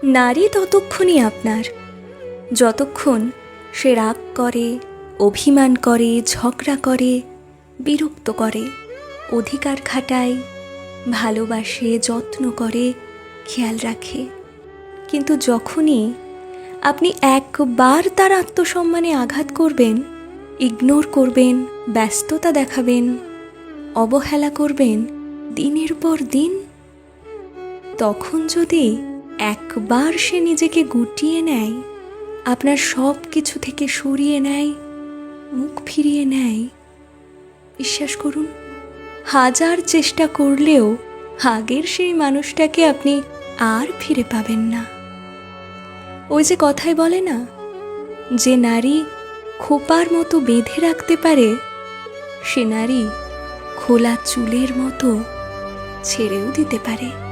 নারী ততক্ষণই আপনার যতক্ষণ সে রাগ করে, অভিমান করে, ঝগড়া করে, বিরক্ত করে, অধিকার খাটায়, ভালোবাসে, যত্ন করে, খেয়াল রাখে। কিন্তু যখনই আপনি একবার তার আত্মসম্মানে আঘাত করবেন, ইগনোর করবেন, ব্যস্ততা দেখাবেন, অবহেলা করবেন দিনের পর দিন, তখন যদি একবার সে নিজেকে গুটিয়ে নেয়, আপনার সব কিছু থেকে সরিয়ে নেয়, মুখ ফিরিয়ে নেয়, বিশ্বাস করুন, হাজার চেষ্টা করলেও আগের সেই মানুষটাকে আপনি আর ফিরে পাবেন না। ওই যে কথায় বলে না, যে নারী খোপার মতো বেঁধে রাখতে পারে, সে নারী খোলা চুলের মতো ছেড়েও দিতে পারে।